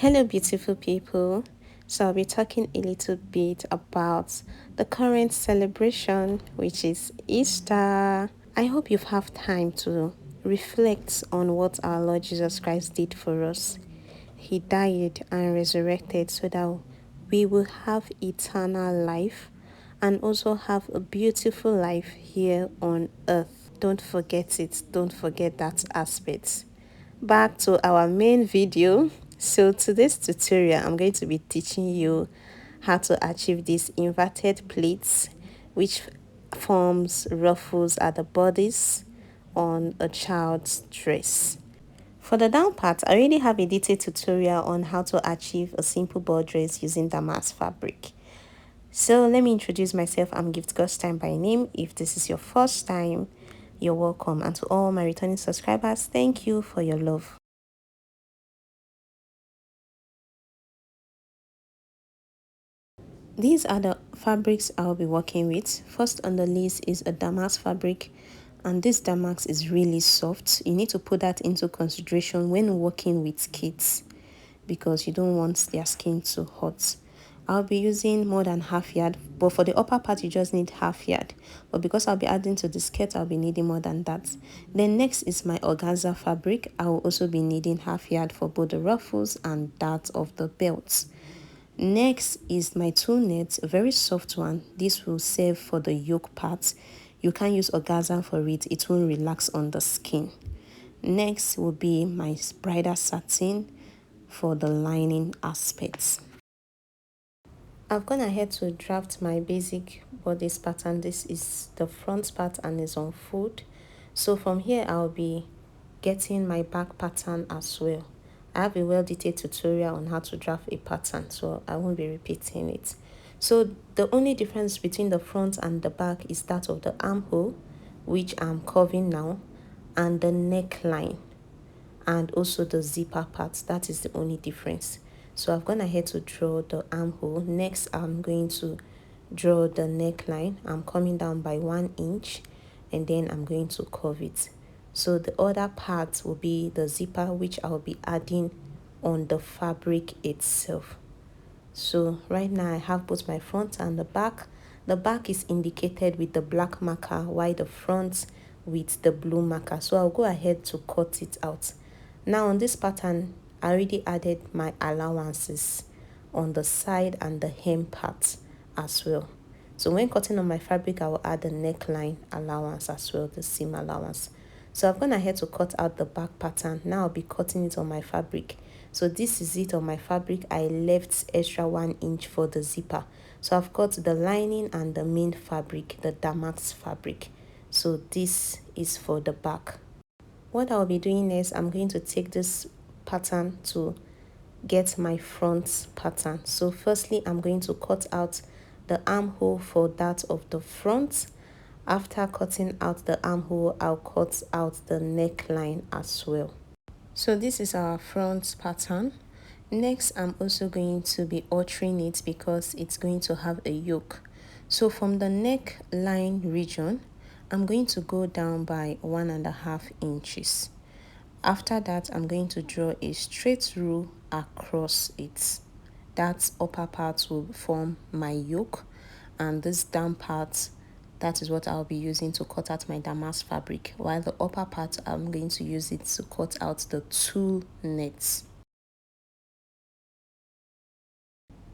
Hello, beautiful people. So, I'll be talking a little bit about the current celebration, which is Easter. I hope you've had time to reflect on what our Lord Jesus Christ did for us. He died and resurrected so that we will have eternal life and also have a beautiful life here on earth. Don't forget it. Don't forget that aspect. Back to our main video. So today's tutorial, I'm going to be teaching you how to achieve these inverted pleats, which forms ruffles at the bodice on a child's dress. For the down part, I already have a detailed tutorial on how to achieve a simple ball dress using damask fabric. So let me introduce myself. I'm Gift God's Time by name. If this is your first time, you're welcome. And to all my returning subscribers, thank you for your love. These are the fabrics I'll be working with. First on the list is a damask fabric, and this damask is really soft. You need to put that into consideration when working with kids because you don't want their skin to hurt. I'll be using more than half yard, but for the upper part you just need half yard, but because I'll be adding to the skirt, I'll be needing more than that. Then next is my organza fabric. I will also be needing half yard for both the ruffles and that of the belts. Next is my two nets, a very soft one. This will serve for the yoke part. You can use organza for it, it will relax on the skin. Next will be my bridal satin for the lining aspects. I've gone ahead to draft my basic bodice pattern. This is the front part and is on fold. So from here I'll be getting my back pattern as well. I have a well-detailed tutorial on how to draft a pattern, so I won't be repeating it. So the only difference between the front and the back is that of the armhole, which I'm curving now, and the neckline, and also the zipper part. That is the only difference. So I've gone ahead to draw the armhole. Next, I'm going to draw the neckline. I'm coming down by 1 inch, and then I'm going to curve it. So the other part will be the zipper, which I'll be adding on the fabric itself. So right now I have both my front and the back. The back is indicated with the black marker, while the front with the blue marker. So I'll go ahead to cut it out. Now on this pattern, I already added my allowances on the side and the hem part as well. So when cutting on my fabric, I will add the neckline allowance as well, the seam allowance. So I've gone ahead to cut out the back pattern. Now I'll be cutting it on my fabric. So this is it on my fabric. I left extra 1 inch for the zipper. So I've got the lining and the main fabric, the damask fabric. So this is for the back. What I'll be doing is I'm going to take this pattern to get my front pattern. So firstly, I'm going to cut out the armhole for that of the front. After cutting out the armhole, I'll cut out the neckline as well. So this is our front pattern. Next, I'm also going to be altering it because it's going to have a yoke. So from the neckline region, I'm going to go down by 1.5 inches. After that, I'm going to draw a straight rule across it. That upper part will form my yoke, and this down part, that is what I'll be using to cut out my damask fabric, while the upper part, I'm going to use it to cut out the two nets.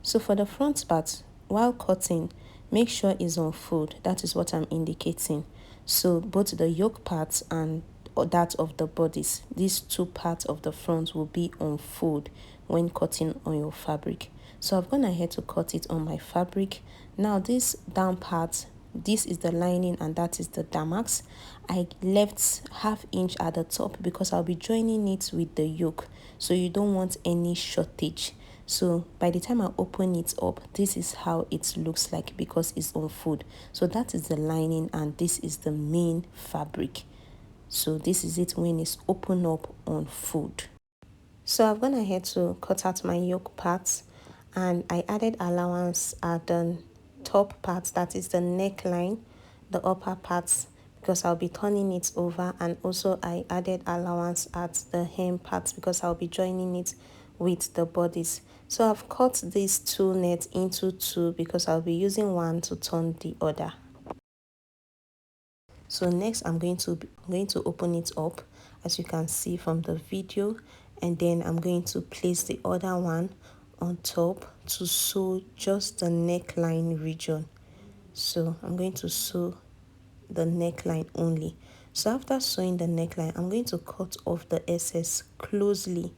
So for the front part, while cutting, make sure it's on fold. That is what I'm indicating. So both the yoke part and that of the bodice, these two parts of the front will be on fold when cutting on your fabric. So I've gone ahead to cut it on my fabric. Now this down part, this is the lining and that is the damask. I left 1/2 inch at the top because I'll be joining it with the yoke, so you don't want any shortage. So by the time I open it up, this is how it looks like because it's on fold. So that is the lining and this is the main fabric. So this is it when it's open up on fold. So I've gone ahead to cut out my yoke parts, and I added allowance at the top part, that is the neckline, the upper parts, because I'll be turning it over, and also I added allowance at the hem part because I'll be joining it with the bodice. So I've cut these two nets into two because I'll be using one to turn the other. So next I'm going to open it up, as you can see from the video, and then I'm going to place the other one on top to sew just the neckline region. So I'm going to sew the neckline only. So after sewing the neckline, I'm going to cut off the excess closely,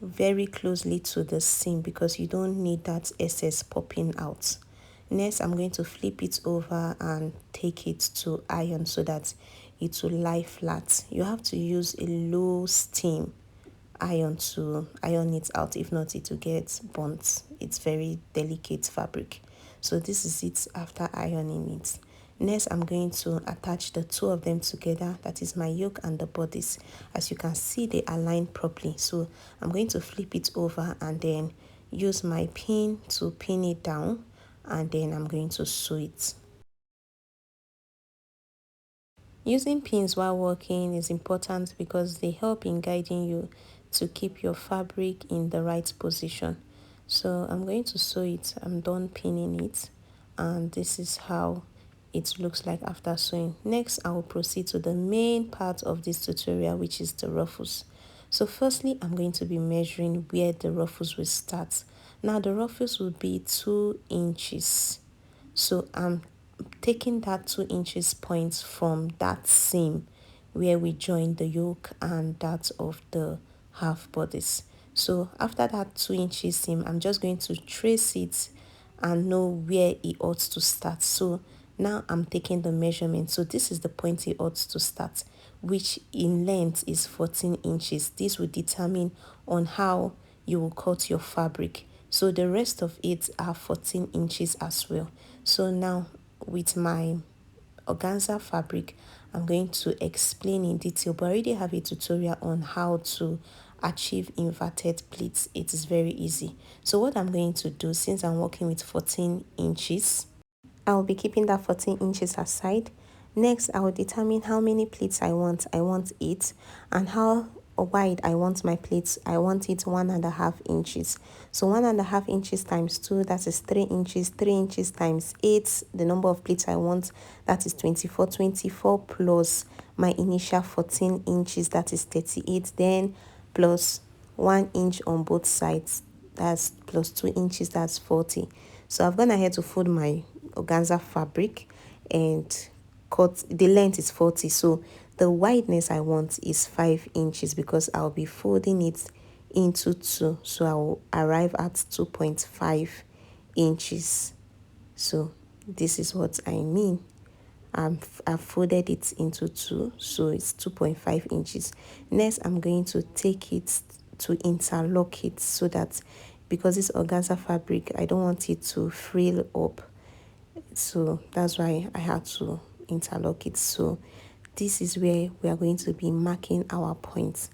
very closely to the seam, because you don't need that excess popping out. Next, I'm going to flip it over and take it to iron so that it will lie flat. You have to use a low steam iron to iron it out, if not it will get burnt. It's very delicate fabric. So this is it after ironing it. Next, I'm going to attach the two of them together, that is my yoke and the bodice. As you can see, they align properly. So I'm going to flip it over and then use my pin to pin it down, and then I'm going to sew it. Using pins while working is important because they help in guiding you to keep your fabric in the right position. So I'm going to sew it. I'm done pinning it, and this is how it looks like after sewing. Next, I will proceed to the main part of this tutorial, which is the ruffles. So firstly, I'm going to be measuring where the ruffles will start. Now the ruffles will be 2 inches. So I'm taking that 2 inches point from that seam where we join the yoke and that of the half bodice. So after that 2 inches seam, I'm just going to trace it and know where it ought to start. So now I'm taking the measurement. So this is the point it ought to start, which in length is 14 inches. This will determine on how you will cut your fabric. So the rest of it are 14 inches as well. So now with my organza fabric, I'm going to explain in detail, but I already have a tutorial on how to achieve inverted pleats. It is very easy. So what I'm going to do, since I'm working with 14 inches, I'll be keeping that 14 inches aside. Next, I will determine how many pleats I want. I want 8. And how wide I want my pleats. I want it 1.5 inches. So 1.5 inches times 2, that is 3 inches. 3 inches times 8, the number of pleats I want, that is 24. 24 plus my initial 14 inches, that is 38. Then plus 1 inch on both sides, that's plus 2 inches, that's 40. So I've gone ahead to fold my organza fabric and cut. The length is 40, so the wideness I want is 5 inches because I'll be folding it into 2, so I will arrive at 2.5 inches. So this is what I mean. I've folded it into 2, so it's 2.5 inches. Next, I'm going to take it to interlock it, so that because it's organza fabric, I don't want it to frill up. So that's why I had to interlock it. So this is where we are going to be marking our points.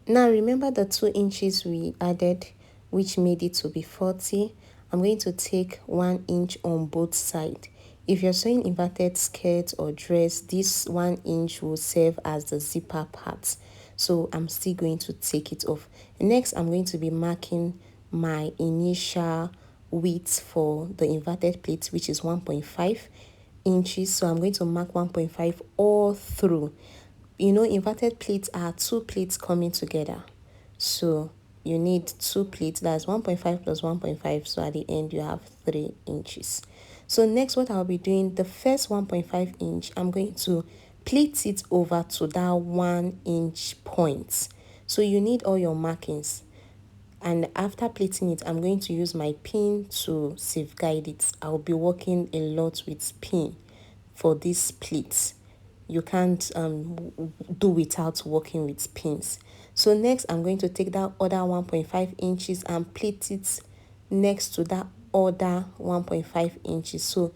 Now remember the 2 inches we added, which made it to be 40. I'm going to take 1 inch on both sides. If you're sewing inverted skirt or dress, this 1 inch will serve as the zipper part. So I'm still going to take it off. Next, I'm going to be marking my initial width for the inverted pleat, which is 1.5 inches. So I'm going to mark 1.5 all through. You know, inverted pleats are 2 pleats coming together. So you need 2 pleats, that's 1.5 plus 1.5. So at the end, you have 3 inches. So next, what I'll be doing, the first 1.5 inch, I'm going to pleat it over to that 1 inch point. So you need all your markings. And after pleating it, I'm going to use my pin to safeguard it. I'll be working a lot with pin for these pleats. You can't do without working with pins. So next, I'm going to take that other 1.5 inches and pleat it next to that other 1.5 inches. So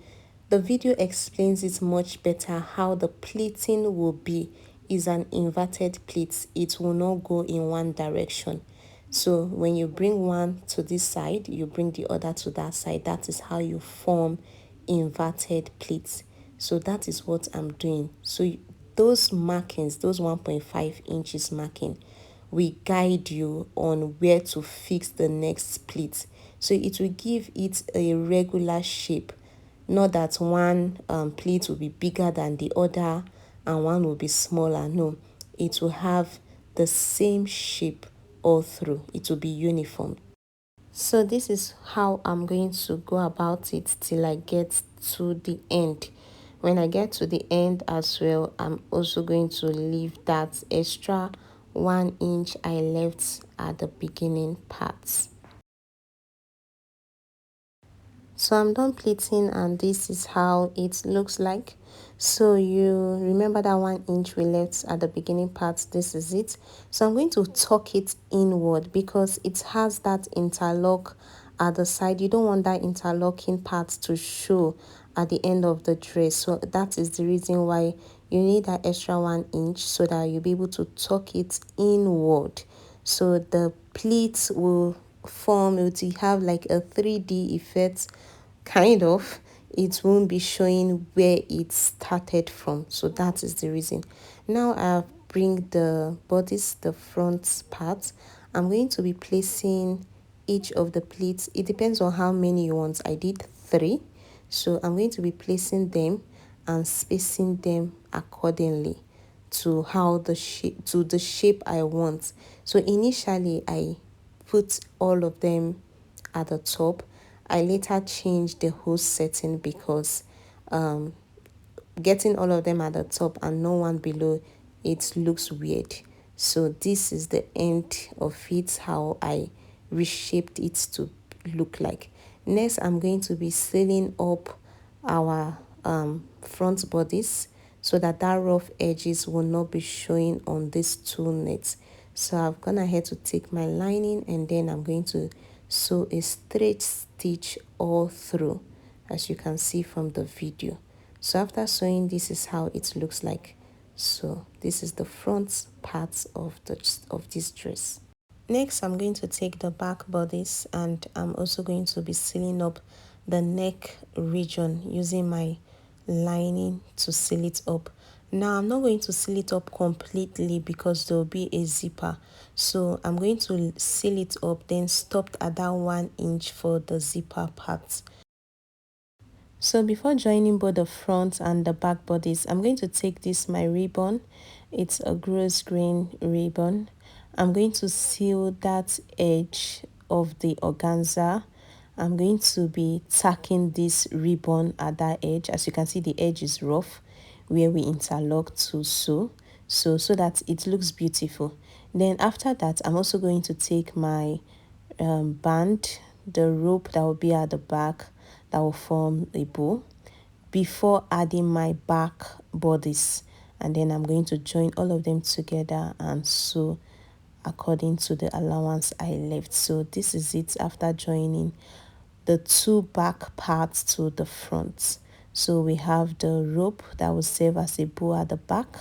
the video explains it much better. How the pleating will be is an inverted pleat. It will not go in one direction. So when you bring one to this side, you bring the other to that side. That is how you form inverted pleats. So that is what I'm doing. So those markings, those 1.5 inches marking, will guide you on where to fix the next pleat. So it will give it a regular shape, not that one pleat will be bigger than the other and one will be smaller. No, it will have the same shape all through. It will be uniform. So this is how I'm going to go about it till I get to the end. When I get to the end as well, I'm also going to leave that extra 1 inch I left at the beginning parts. So I'm done pleating and this is how it looks like. So you remember that 1 inch we left at the beginning part, this is it. So I'm going to tuck it inward because it has that interlock at the side. You don't want that interlocking part to show at the end of the dress. So that is the reason why you need that extra 1 inch so that you'll be able to tuck it inward. So the pleats will form, it will have like a 3D effect, kind of. It won't be showing where it started from. So that is the reason. Now I bring the bodice, the front part. I'm going to be placing each of the pleats. It depends on how many you want. I did 3, so I'm going to be placing them and spacing them accordingly to how the shape I want. So initially I put all of them at the top. I later changed the whole setting because getting all of them at the top and no one below, it looks weird. So this is the end of it, how I reshaped it to look like. Next, I'm going to be sealing up our front bodice so that rough edges will not be showing on these 2 nets. So I've gone ahead to take my lining and then I'm going to sew a straight stitch all through, as you can see from the video. So after sewing, this is how it looks like. So this is the front part of this dress. Next, I'm going to take the back bodice and I'm also going to be sealing up the neck region using my lining to seal it up. Now, I'm not going to seal it up completely because there will be a zipper. So I'm going to seal it up, then stop at that 1 inch for the zipper part. So before joining both the front and the back bodies, I'm going to take this my ribbon. It's a gross grain ribbon. I'm going to seal that edge of the organza. I'm going to be tacking this ribbon at that edge. As you can see, the edge is rough where we interlock to sew, so that it looks beautiful. Then after that, I'm also going to take my band, the rope that will be at the back that will form a bow, before adding my back bodice, and then I'm going to join all of them together and sew according to the allowance I left. So this is it after joining the 2 back parts to the front. So we have the rope that will serve as a bow at the back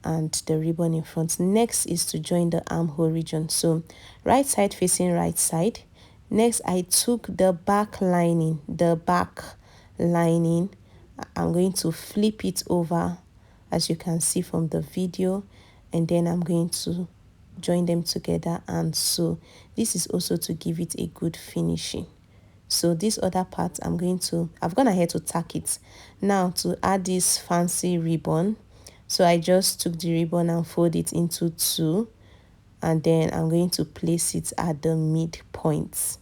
and the ribbon in front. Next is to join the armhole region. So right side facing right side. Next, I took the back lining, I'm going to flip it over, as you can see from the video, and then I'm going to join them together and sew. This is also to give it a good finishing. So this other part, I've gone ahead to tack it. Now to add this fancy ribbon, so I just took the ribbon and fold it into 2, and then I'm going to place it at the midpoint.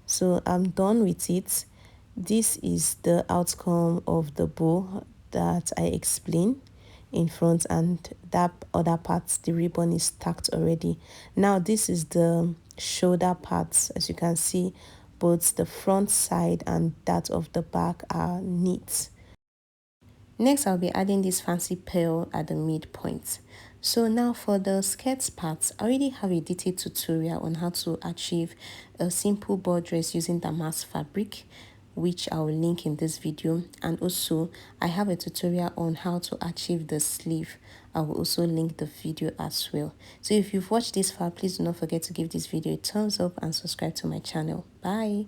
So I'm done with it. This is the outcome of the bow that I explained in front, and that other part, the ribbon is tacked already. Now this is the shoulder parts. As you can see, both the front side and that of the back are neat. Next, I'll be adding this fancy pearl at the midpoint. So now for the skirts parts, I already have a detailed tutorial on how to achieve a simple ball dress using damask fabric, which I will link in this video. And also, I have a tutorial on how to achieve the sleeve. I will also link the video as well. So if you've watched this far, please do not forget to give this video a thumbs up and subscribe to my channel. Bye!